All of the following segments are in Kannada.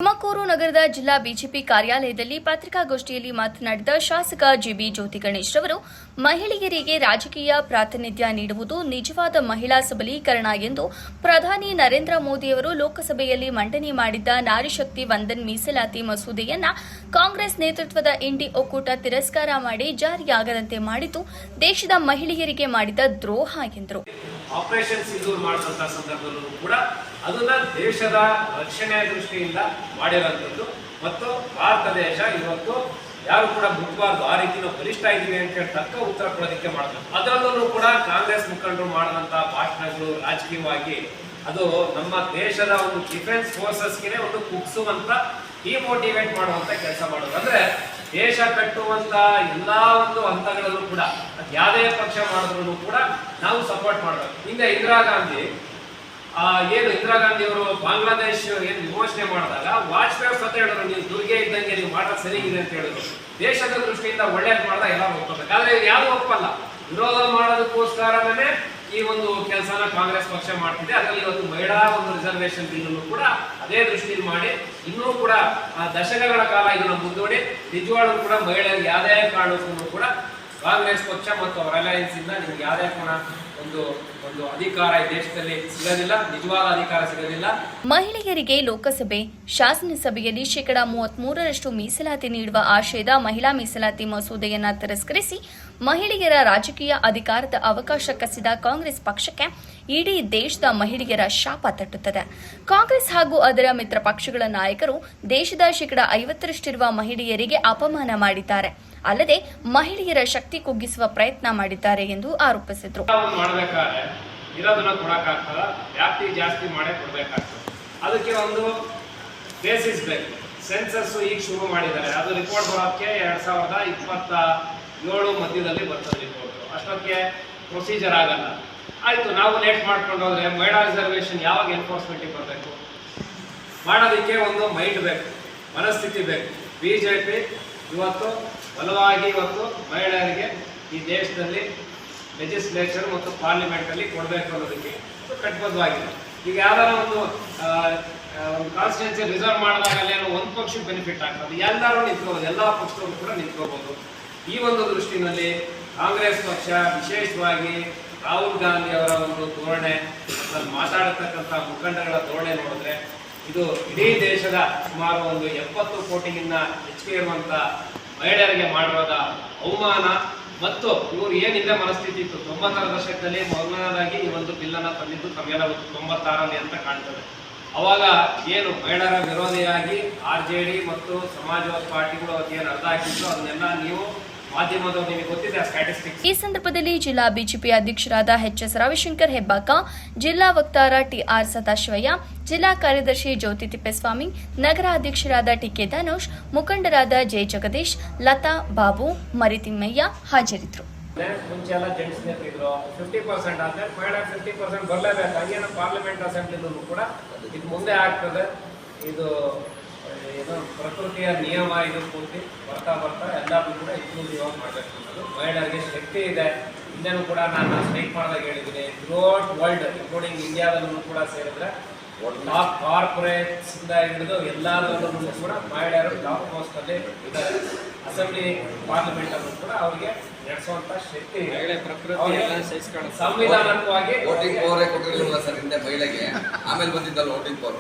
ತುಮಕೂರು ನಗರದ ಜಿಲ್ಲಾ ಬಿಜೆಪಿ ಕಾರ್ಯಾಲಯದಲ್ಲಿ ಪತ್ರಿಕಾಗೋಷ್ಠಿಯಲ್ಲಿ ಮಾತನಾಡಿದ ಶಾಸಕ ಜಿಬಿ ಜ್ಯೋತಿ ಗಣೇಶ್ ರವರು ಮಹಿಳೆಯರಿಗೆ ರಾಜಕೀಯ ಪ್ರಾತಿನಿಧ್ಯ ನೀಡುವುದು ನಿಜವಾದ ಮಹಿಳಾ ಸಬಲೀಕರಣ ಎಂದು ಪ್ರಧಾನಿ ನರೇಂದ್ರ ಮೋದಿಯವರು ಲೋಕಸಭೆಯಲ್ಲಿ ಮಂಡನೆ ಮಾಡಿದ್ದ ನಾರಿಶಕ್ತಿ ವಂದನ್ ಮೀಸಲಾತಿ ಮಸೂದೆಯನ್ನ ಕಾಂಗ್ರೆಸ್ ನೇತೃತ್ವದ ಇಂಡಿ ಒಕ್ಕೂಟ ತಿರಸ್ಕಾರ ಮಾಡಿ ಜಾರಿಯಾಗದಂತೆ ಮಾಡಿದ್ದು ದೇಶದ ಮಹಿಳೆಯರಿಗೆ ಮಾಡಿದ ದ್ರೋಹ ಎಂದರು. ಆಪರೇಷನ್ ಸಿಂಧೂರ್ ಮಾಡಿದಂತ ಸಂದರ್ಭದಲ್ಲೂ ಕೂಡ ಅದನ್ನ ದೇಶದ ರಕ್ಷಣೆಯ ದೃಷ್ಟಿಯಿಂದ ಮಾಡಿರುವಂಥದ್ದು ಮತ್ತು ಭಾರತ ದೇಶ ಇವತ್ತು ಯಾರು ಕೂಡ ಮುಟ್ಟಬಾರ್ದು, ಆ ರೀತಿ ನಾವು ಬಲಿಷ್ಠ ಇದ್ದೀವಿ ಅಂತ ಹೇಳಿ ತಕ್ಕ ಉತ್ತರ ಕೊಡೋದಕ್ಕೆ ಮಾಡ್ತಾರೆ. ಅದರಲ್ಲೂ ಕೂಡ ಕಾಂಗ್ರೆಸ್ ಮುಖಂಡರು ಮಾಡಿದಂತ ಭಾಷಣಗಳು ರಾಜಕೀಯವಾಗಿ ಅದು ನಮ್ಮ ದೇಶದ ಒಂದು ಡಿಫೆನ್ಸ್ ಫೋರ್ಸಸ್ಗೆ ಒಂದು ಕುಗ್ಸುವಂತ ಡಿಮೋಟಿವೇಟ್ ಮಾಡುವಂತ ಕೆಲಸ ಮಾಡೋದು. ಅಂದ್ರೆ ದೇಶ ಕಟ್ಟುವಂತ ಎಲ್ಲಾ ಒಂದು ಹಂತಗಳಲ್ಲೂ ಕೂಡ ಯಾವುದೇ ಪಕ್ಷ ಮಾಡಿದ್ರು ಕೂಡ ನಾವು ಸಪೋರ್ಟ್ ಮಾಡಬೇಕು. ಹಿಂದೆ ಇಂದಿರಾ ಗಾಂಧಿ ಅವರು ಬಾಂಗ್ಲಾದೇಶ ಏನು ವಿಮೋಚನೆ ಮಾಡಿದಾಗ ವಾಜಪೇಯಿ ಸ್ವತಃ ಹೇಳಿದ್ರು, ನೀವು ದುರ್ಗೆ ಇದ್ದಂಗೆ ನೀವು ಮಾಡೋದು ಸರಿಗಿದೆ ಅಂತ ಹೇಳಿದ್ರು. ದೇಶದ ದೃಷ್ಟಿಯಿಂದ ಒಳ್ಳೇದು ಮಾಡಿದಾಗ ಎಲ್ಲ ಒಪ್ಪಬೇಕು. ಆದ್ರೆ ಯಾರು ಒಪ್ಪಲ್ಲ, ವಿರೋಧ ಮಾಡೋದಕ್ಕೋಸ್ಕರನೇ ಈ ಒಂದು ಕೆಲಸನ ಕಾಂಗ್ರೆಸ್ ಪಕ್ಷ ಮಾಡ್ತಿದೆ. ಅದರಲ್ಲಿ ಇವತ್ತು ಮಹಿಳಾ ಒಂದು ರಿಸರ್ವೇಶನ್ ಬಿಲ್ ಕೂಡ ಅದೇ ದೃಷ್ಟಿಯಲ್ಲಿ ಮಾಡಿ ಇನ್ನೂ ಕೂಡ ದಶಕಗಳ ಕಾಲ ಇದನ್ನು ಮುಂದೂಡಿ ನಿಜವಾಗ್ಲೂ ಕೂಡ ಮಹಿಳೆಯರಿಗೆ ಯಾವುದೇ ಕಾರಣಕ್ಕೂ ಕೂಡ ಕಾಂಗ್ರೆಸ್ ಪಕ್ಷ ಮತ್ತು ಅವರ ಅಲಯನ್ಸ್ ಇಂದ ನಿಮ್ಗೆ ಯಾವುದೇ ಒಂದು ಅಧಿಕಾರ ಈ ದೇಶದಲ್ಲಿ ಸಿಗೋದಿಲ್ಲ, ನಿಜವಾದ ಅಧಿಕಾರ ಸಿಗೋದಿಲ್ಲ. ಮಹಿಳೆಯರಿಗೆ ಲೋಕಸಭೆ ಶಾಸನಸಭೆಯಲ್ಲಿ 33% ಮೀಸಲಾತಿ ನೀಡುವ ಆಶಯದ ಮಹಿಳಾ ಮೀಸಲಾತಿ ಮಸೂದೆಯನ್ನ ತಿರಸ್ಕರಿಸಿ ಮಹಿಳೆಯರ ರಾಜಕೀಯ ಅಧಿಕಾರದ ಅವಕಾಶ ಕಸಿದ ಕಾಂಗ್ರೆಸ್ ಪಕ್ಷಕ್ಕೆ ಇಡೀ ದೇಶದ ಮಹಿಳೆಯರ ಶಾಪ ತಟ್ಟುತ್ತದೆ. ಕಾಂಗ್ರೆಸ್ ಹಾಗೂ ಅದರ ಮಿತ್ರ ಪಕ್ಷಗಳ ನಾಯಕರು ದೇಶದ 50% ಮಹಿಳೆಯರಿಗೆ ಅಪಮಾನ ಮಾಡಿದ್ದಾರೆ, ಅಲ್ಲದೆ ಮಹಿಳೆಯರ ಶಕ್ತಿ ಕುಗ್ಗಿಸುವ ಪ್ರಯತ್ನ ಮಾಡಿದ್ದಾರೆ ಎಂದು ಆರೋಪಿಸಿದರು. ಇರೋದನ್ನ ಕೊಡಕ್ಕಾಗ್ತದ, ವ್ಯಾಪ್ತಿ ಜಾಸ್ತಿ ಮಾಡೇ ಕೊಡ್ಬೇಕಾಗ್ತದೆ. ಅದಕ್ಕೆ ಒಂದು ಬೇಸಿಸ್ ಬೇಕು. ಸೆನ್ಸಸ್ ಈಗ ಶುರು ಮಾಡಿದ್ದಾರೆ, ಅದು ರಿಪೋರ್ಟ್ ಬರೋಕ್ಕೆ 2027 ಮಧ್ಯದಲ್ಲಿ ಬರ್ತದೆ ರಿಪೋರ್ಟ್. ಅಷ್ಟೊತ್ತಿಗೆ ಪ್ರೊಸೀಜರ್ ಆಗಲ್ಲ. ಆಯ್ತು, ನಾವು ಲೇಟ್ ಮಾಡ್ಕೊಂಡು ಹೋದ್ರೆ ಮಹಿಳಾ ರಿಸರ್ವೇಶನ್ ಯಾವಾಗ ಎನ್ಫೋರ್ಸ್ಮೆಂಟಿಗೆ ಬರಬೇಕು? ಮಾಡೋದಕ್ಕೆ ಒಂದು ಮೈಂಡ್ ಬೇಕು, ಮನಸ್ಥಿತಿ ಬೇಕು. ಬಿಜೆಪಿ ಇವತ್ತು ಬಲವಾಗಿ ಮಹಿಳೆಯರಿಗೆ ಈ ದೇಶದಲ್ಲಿ ಲೆಜಿಸ್ಲೇಚರ್ ಮತ್ತು ಪಾರ್ಲಿಮೆಂಟ್ ಅಲ್ಲಿ ಕೊಡಬೇಕು ಅನ್ನೋದಕ್ಕೆ ಕಟ್ಟಿಬದ್ಧವಾಗಿದೆ. ಈಗ ಯಾವ್ದಾರ ಒಂದು ಕಾನ್ಸ್ಟಿಟ್ಯೂನ್ಸಿ ರಿಸರ್ವ್ ಮಾಡಿದಾಗ ಏನೋ ಒಂದು ಪಕ್ಷಕ್ಕೆ ಬೆನಿಫಿಟ್ ಆಗ್ತದೆ, ಎಲ್ಲರೂ ನಿಂತ್ಕೋಬಹುದು, ಎಲ್ಲ ಪಕ್ಷದವರು ಕೂಡ ನಿಂತ್ಕೋಬಹುದು. ಈ ಒಂದು ದೃಷ್ಟಿನಲ್ಲಿ ಕಾಂಗ್ರೆಸ್ ಪಕ್ಷ ವಿಶೇಷವಾಗಿ ರಾಹುಲ್ ಗಾಂಧಿ ಅವರ ಒಂದು ಧೋರಣೆ, ಮಾತಾಡತಕ್ಕಂಥ ಮುಖಂಡಗಳ ಧೋರಣೆ ನೋಡಿದ್ರೆ ಇದು ಇಡೀ ದೇಶದ ಸುಮಾರು 70 ಕೋಟಿಗಿಂತ ಹೆಚ್ಚಿಗೆ ಇರುವಂತ ಮಹಿಳೆಯರಿಗೆ ಮಾಡಿರೋದ ಅವಮಾನ ಮತ್ತು ಇವರು ಏನಿದೆ ಮನಸ್ಥಿತಿ ಇತ್ತು 90ರ ದಶಕದಲ್ಲಿ ಮೊದಲನೇದಾಗಿ ಈ ಒಂದು ಬಿಲ್ಲನ್ನು ತಂದಿದ್ದು ತಮ್ಮೆಲ್ಲ 96ರಲ್ಲಿ ಅಂತ ಕಾಣ್ತದೆ. ಅವಾಗ ಏನು ಮಹಿಳೆಯರ ವಿರೋಧಿಯಾಗಿ RJD ಮತ್ತು ಸಮಾಜವಾದಿ ಪಾರ್ಟಿಗಳು ಏನು ಅರ್ಧ ಹಾಕಿದ್ರು ಅದನ್ನೆಲ್ಲ ನೀವು ಮಾಧ್ಯಮದವರು ನಿಮಗೆ ಗೊತ್ತಿದೆ ಸ್ಟ್ಯಾಟಿಸ್ಟಿಕ್ಸ್. ಈ ಸಂದರ್ಭದಲ್ಲಿ ಜಿಲ್ಲಾ ಬಿಜೆಪಿ ಅಧ್ಯಕ್ಷರಾದ ಎಚ್.ಎಸ್. ರವಿಶಂಕರ್ ಹೆಬ್ಬಾಕ, ಜಿಲ್ಲಾ ವಕ್ತಾರ ಟಿ.ಆರ್. ಸದಾಶಿವಯ್ಯ, ಜಿಲ್ಲಾ ಕಾರ್ಯದರ್ಶಿ ಜ್ಯೋತಿ ತಿಪ್ಪೇಸ್ವಾಮಿ, ನಗರ ಅಧ್ಯಕ್ಷರಾದ ಟಿ.ಕೆ. ಧನುಷ್, ಮುಖಂಡರಾದ ಜೆ. ಜಗದೀಶ್, ಲತಾ, ಬಾಬು, ಮರಿತಿಮ್ಮಯ್ಯ ಹಾಜರಿದ್ದರು. ಮುಂಚೆ ಎಲ್ಲ ಜೆಂಟ್ಸ್ ಇದ್ರು, 50% ಆದ್ಮೇಲೆ ಮಹಿಳೆ 50% ಬರಲೇಬೇಕು. ಹಂಗೇನೋ ಪಾರ್ಲಿಮೆಂಟ್ ಅಸೆಂಬ್ಲಿನಲ್ಲೂ ಕೂಡ ಇದು ಮುಂದೆ ಆಗ್ತದೆ. ಇದು ಏನು ಪ್ರಕೃತಿಯ ನಿಯಮ, ಇದು ಪೂರ್ತಿ ಬರ್ತಾ ಎಲ್ಲರೂ ಕೂಡ ಇನ್ಕ್ಲೂಡ್ ಇವಾಗ ಮಾಡಬೇಕು ಅನ್ನೋದು. ಮಹಿಳೆಯರಿಗೆ ಶಕ್ತಿ ಇದೆ. ಹಿಂದೆನೂ ಕೂಡ ನಾನು ಸ್ಟ್ರೈಕ್ ಮಾಡಿದಾಗ ಹೇಳಿದ್ದೀನಿ, ಥ್ರೂಔಟ್ ವರ್ಲ್ಡ್ ಇನ್ಕ್ಲೂಡಿಂಗ್ ಇಂಡಿಯಾದಲ್ಲೂ ಕೂಡ ಸೇರಿದ್ರೆ ಟಾಪ್ ಕಾರ್ಪೊರೇಟ್ಸ್ ಇಂದ ಹಿಡಿದು ಎಲ್ಲದರಲ್ಲೂ ಕೂಡ ಮಹಿಳೆಯರು ಟಾಪ್ ಪೋಸ್ಟ್ ಅಲ್ಲಿ ಇದ್ದಾರೆ. ಅಸೆಂಬ್ಲಿ ಪಾರ್ಲಿಮೆಂಟ್ ಅಲ್ಲೂ ಕೂಡ ಅವರಿಗೆ ನಡೆಸುವಂತ ಶಕ್ತಿ ಸಂವಿಧಾನಿಕವಾಗಿ ಆಮೇಲೆ ಬಂದಿದ್ದಲ್ಲ ವೋಟಿಂಗ್ ಪವರ್.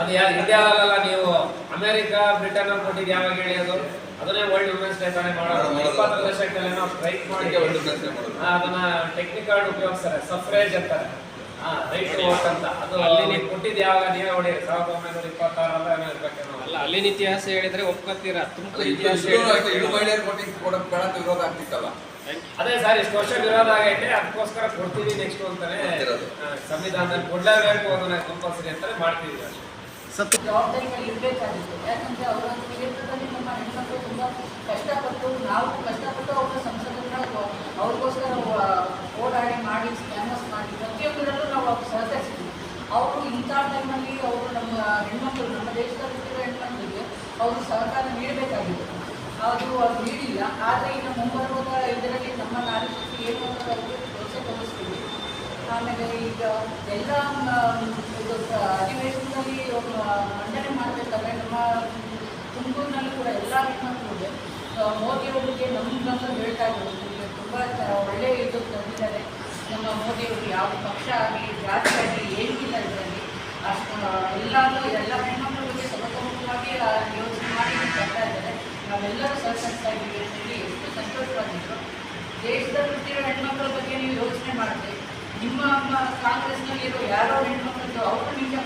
ಅದು ಇಂಡಿಯಾದಲ್ಲ, ನೀವು ಅಮೆರಿಕ ಬ್ರಿಟನ್ ಅಲ್ಲಿ ಕೊಟ್ಟಿದ್ದು ಯಾವಾಗ ಹೇಳಿ ಅದನ್ನೇ ವರ್ಲ್ಡ್ ವುಮೆನ್ಸ್ ಡೇ ತಾನೇ ಮಾಡೋದು. 20ರ ದಶಕದಲ್ಲಿ ನಾವು ಸ್ಟ್ರೈಕ್ ಮಾಡಿ ಅದನ್ನ ಟೆಕ್ನಿಕಲ್ ಉಪಯೋಗಿಸ್ತಾರೆ, ಸಫ್ರೇಜ್ ಅಂತಾರೆ, ರೈಟ್ ಟು ವೋಟ್ ಅಂತ. ಅದು ಅಲ್ಲಿ ನೀವು ಕೊಟ್ಟಿದ್ದು ಯಾವಾಗ ನೀವೇ ಹೊಡಿ 1926 ಇರ್ಬೇಕೇನೋ. ಅಲ್ಲ, ಅಲ್ಲಿನ ಇತಿಹಾಸ ಹೇಳಿದ್ರೆ ಒಪ್ಕೊತೀರಾ? ತುಮಕೂರು ಇತಿಹಾಸ ವಿರೋಧ ಆಗ್ತಿತ್ತಲ್ಲ. ಅದೇ ಸರ್, ಇಷ್ಟು ವರ್ಷ ವಿರೋಧ ಆಗೈತೆ, ಅದಕ್ಕೋಸ್ಕರ ಕೊಡ್ತೀವಿ ನೆಕ್ಸ್ಟ್ ಅಂತಾನೆ ಸಂವಿಧಾನದಲ್ಲಿ ಕೊಡ್ಲೇಬೇಕು, ಅದನ್ನ ಕಂಪಲ್ಸರಿ ಅಂತಾನೆ ಮಾಡ್ತೀವಿ. ಜವಾಬ್ದಾರಿಗಳು ಇರಬೇಕಾಗಿತ್ತು. ಯಾಕಂದ್ರೆ ಅವರ ಕ್ಷೇತ್ರದಲ್ಲಿ ನಮ್ಮ ಹೆಣ್ಮಕ್ಳು ತುಂಬಾ ಕಷ್ಟಪಟ್ಟು, ನಾವು ಕಷ್ಟಪಟ್ಟು ಅವರ ಸಂಸದರನ್ನ ಅವ್ರಿಗೋಸ್ಕರ ಓಡಾಡಿ ಮಾಡಿ ಕ್ಯಾನ್ವಸ್ ಮಾಡಿ ಪ್ರತಿಯೊಂದರಲ್ಲೂ ನಾವು ಅವ್ರು ಸಹಕರಿಸಿದ್ವಿ. ಅವರು ಇಂಥ ಟೈಮಲ್ಲಿ ಅವರು ನಮ್ಮ ಹೆಣ್ಮಕ್ಳು, ನಮ್ಮ ದೇಶದಲ್ಲಿರೋ ಹೆಣ್ಮಕ್ಳಿಗೆ ಅವರು ಸಹಕಾರ ನೀಡಬೇಕಾಗಿತ್ತು. ಅದು ನೀಡಿಲ್ಲ. ಆದರೆ ಇನ್ನು ಮುಂಬರುವ ಇದರಲ್ಲಿ ನಮ್ಮ ನಾರಿಶಕ್ತಿ ಏನು ಅಂತ ಅವರಿಗೆ ಕೆಲಸ ತೋರಿಸ್ತೀವಿ. ಆಮೇಲೆ ಈಗ ಎಲ್ಲ ಅಧಿವೇಶನದಲ್ಲಿ ಮಂಡನೆ ಮಾಡಬೇಕಾದ್ರೆ ಹೆಣ್ಮಕ್ಳಿಗೆ ಮೋದಿಯವರಿಗೆ ನಮ್ಮದಂತ ಹೇಳ್ತಾ ಇದ್ರು ತುಂಬ ಒಳ್ಳೆಯ ಇದು ತಂದಿದ್ದಾರೆ ನಮ್ಮ ಮೋದಿಯವರು. ಯಾವ ಪಕ್ಷ ಆಗಲಿ ಜಾತಿ ಆಗಲಿ ಏನಿಲ್ಲ ಇದರಲ್ಲಿ. ಅಷ್ಟು ಎಲ್ಲರೂ ಎಲ್ಲ ಹೆಣ್ಮಕ್ಳ ಬಗ್ಗೆ ಸಮತೋಲನವಾಗಿ ಯೋಚನೆ ಮಾಡಿ ಬರ್ತಾ ಇದ್ದಾರೆ. ನಾವೆಲ್ಲರೂ ಸಹಕರಿಸ್ತಾ ಇದ್ದೀವಿ ಅಂತೇಳಿ ಎಷ್ಟು ಸಂತೋಷವಾಗಿದ್ರು. ದೇಶದಲ್ಲಿ ಹುಟ್ಟಿರೋ ಹೆಣ್ಮಕ್ಳ ಬಗ್ಗೆ ನೀವು ಯೋಚನೆ ಮಾಡಿದ್ರೆ ನಿಮ್ಮ ಕಾಂಗ್ರೆಸ್ನಲ್ಲಿರೋ ಯಾರೋ ಹೆಣ್ಮಕ್ಳದ್ದು ಅವರು ನಿಮಗೆ